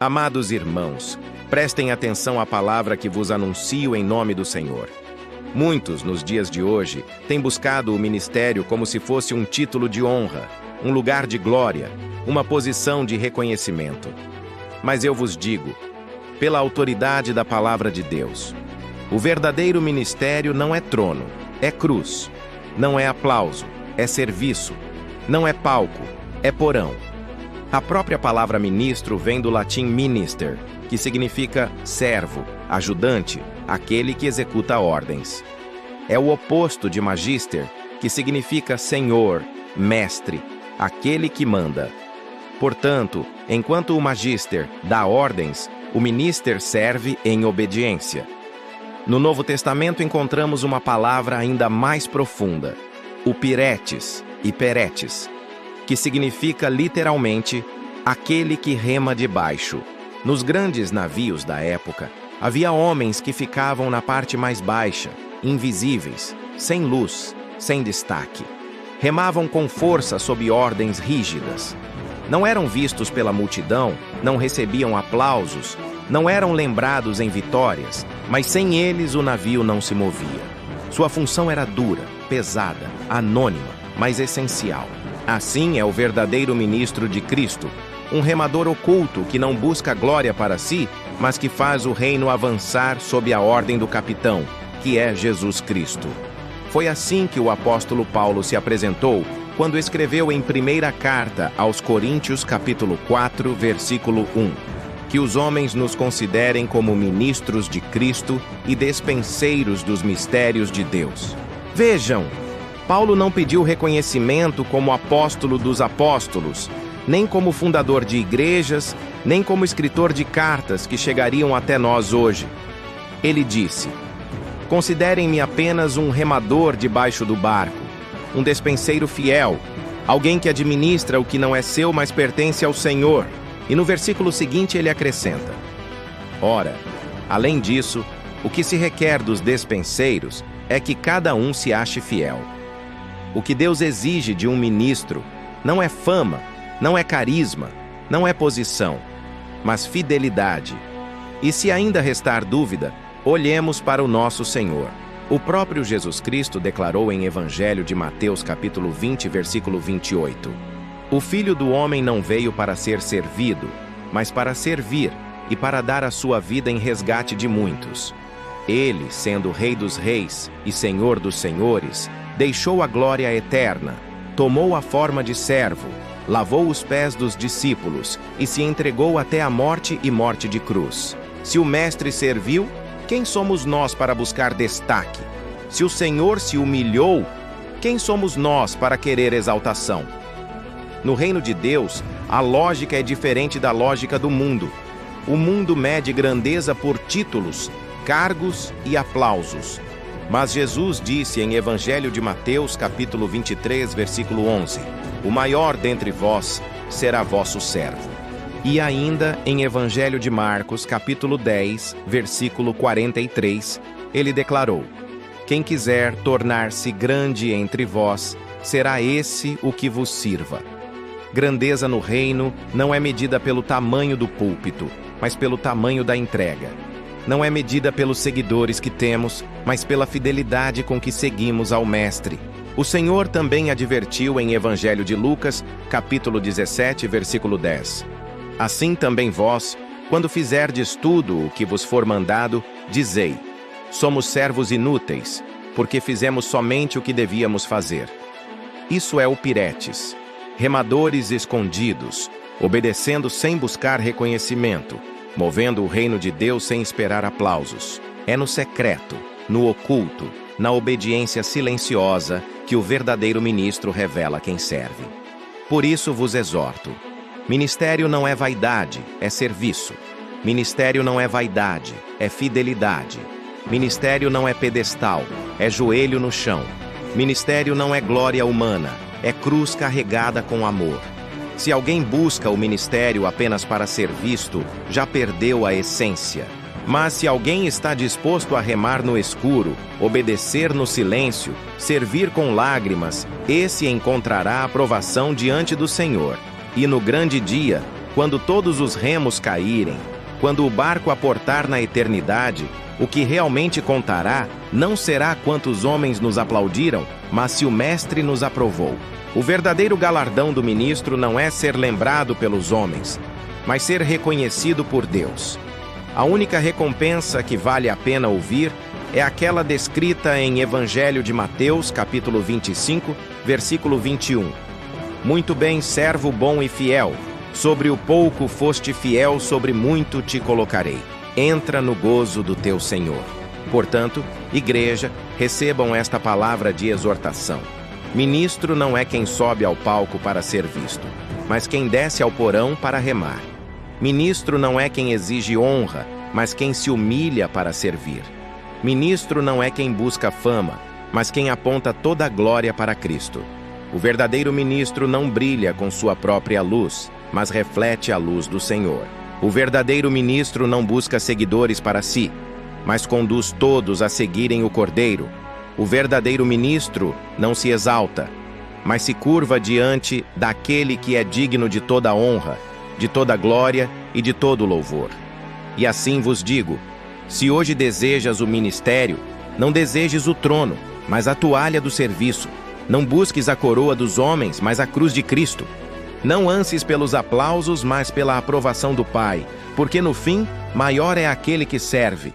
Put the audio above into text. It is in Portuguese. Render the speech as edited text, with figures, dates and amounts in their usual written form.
Amados irmãos, prestem atenção à palavra que vos anuncio em nome do Senhor. Muitos, nos dias de hoje, têm buscado o ministério como se fosse um título de honra, um lugar de glória, uma posição de reconhecimento. Mas eu vos digo, pela autoridade da palavra de Deus, o verdadeiro ministério não é trono, é cruz. Não é aplauso, é serviço. Não é palco, é porão. A própria palavra ministro vem do latim minister, que significa servo, ajudante, aquele que executa ordens. É o oposto de magister, que significa senhor, mestre, aquele que manda. Portanto, enquanto o magister dá ordens, o minister serve em obediência. No Novo Testamento encontramos uma palavra ainda mais profunda, o piretes, hiperetes, que significa literalmente aquele que rema de baixo. Nos grandes navios da época, havia homens que ficavam na parte mais baixa, invisíveis, sem luz, sem destaque. Remavam com força sob ordens rígidas. Não eram vistos pela multidão, não recebiam aplausos, não eram lembrados em vitórias, mas sem eles o navio não se movia. Sua função era dura, pesada, anônima, mas essencial. Assim é o verdadeiro ministro de Cristo, um remador oculto que não busca glória para si, mas que faz o reino avançar sob a ordem do capitão, que é Jesus Cristo. Foi assim que o apóstolo Paulo se apresentou quando escreveu em primeira carta aos Coríntios, capítulo 4, versículo 1, que os homens nos considerem como ministros de Cristo e despenseiros dos mistérios de Deus. Vejam, Paulo não pediu reconhecimento como apóstolo dos apóstolos, nem como fundador de igrejas, nem como escritor de cartas que chegariam até nós hoje. Ele disse: considerem-me apenas um remador debaixo do barco, um despenseiro fiel, alguém que administra o que não é seu, mas pertence ao Senhor. E no versículo seguinte ele acrescenta: ora, além disso, o que se requer dos despenseiros é que cada um se ache fiel. O que Deus exige de um ministro não é fama, não é carisma, não é posição, mas fidelidade. E se ainda restar dúvida, olhemos para o nosso Senhor. O próprio Jesus Cristo declarou em Evangelho de Mateus, capítulo 20, versículo 28: o Filho do Homem não veio para ser servido, mas para servir e para dar a sua vida em resgate de muitos. Ele, sendo Rei dos Reis e Senhor dos Senhores, deixou a glória eterna, tomou a forma de servo, lavou os pés dos discípulos e se entregou até a morte e morte de cruz. Se o Mestre serviu, quem somos nós para buscar destaque? Se o Senhor se humilhou, quem somos nós para querer exaltação? No reino de Deus, a lógica é diferente da lógica do mundo. O mundo mede grandeza por títulos, cargos e aplausos. Mas Jesus disse em Evangelho de Mateus, capítulo 23, versículo 11: o maior dentre vós será vosso servo. E ainda em Evangelho de Marcos, capítulo 10, versículo 43, ele declarou: quem quiser tornar-se grande entre vós, será esse o que vos sirva. Grandeza no reino não é medida pelo tamanho do púlpito, mas pelo tamanho da entrega. Não é medida pelos seguidores que temos, mas pela fidelidade com que seguimos ao Mestre. O Senhor também advertiu em Evangelho de Lucas, capítulo 17, versículo 10. Assim também vós, quando fizerdes tudo o que vos for mandado, dizei: somos servos inúteis, porque fizemos somente o que devíamos fazer. Isso é o piretes, remadores escondidos, obedecendo sem buscar reconhecimento, movendo o reino de Deus sem esperar aplausos. É no secreto, no oculto, na obediência silenciosa, que o verdadeiro ministro revela quem serve. Por isso vos exorto: ministério não é vaidade, é serviço. Ministério não é vaidade, é fidelidade. Ministério não é pedestal, é joelho no chão. Ministério não é glória humana, é cruz carregada com amor. Se alguém busca o ministério apenas para ser visto, já perdeu a essência. Mas se alguém está disposto a remar no escuro, obedecer no silêncio, servir com lágrimas, esse encontrará aprovação diante do Senhor. E no grande dia, Quando todos os remos caírem, quando o barco aportar na eternidade, o que realmente contará não será quantos homens nos aplaudiram, mas se o Mestre nos aprovou. O verdadeiro galardão do ministro não é ser lembrado pelos homens, mas ser reconhecido por Deus. A única recompensa que vale a pena ouvir é aquela descrita em Evangelho de Mateus, capítulo 25, versículo 21. Muito bem, servo bom e fiel. Sobre o pouco foste fiel, sobre muito te colocarei. Entra no gozo do teu Senhor. Portanto, igreja, recebam esta palavra de exortação. Ministro não é quem sobe ao palco para ser visto, mas quem desce ao porão para remar. Ministro não é quem exige honra, mas quem se humilha para servir. Ministro não é quem busca fama, mas quem aponta toda a glória para Cristo. O verdadeiro ministro não brilha com sua própria luz, mas reflete a luz do Senhor. O verdadeiro ministro não busca seguidores para si, mas conduz todos a seguirem o Cordeiro. O verdadeiro ministro não se exalta, mas se curva diante daquele que é digno de toda honra, de toda glória e de todo louvor. E assim vos digo, se hoje desejas o ministério, não desejes o trono, mas a toalha do serviço. Não busques a coroa dos homens, mas a cruz de Cristo. Não anses pelos aplausos, mas pela aprovação do Pai, porque no fim, maior é aquele que serve.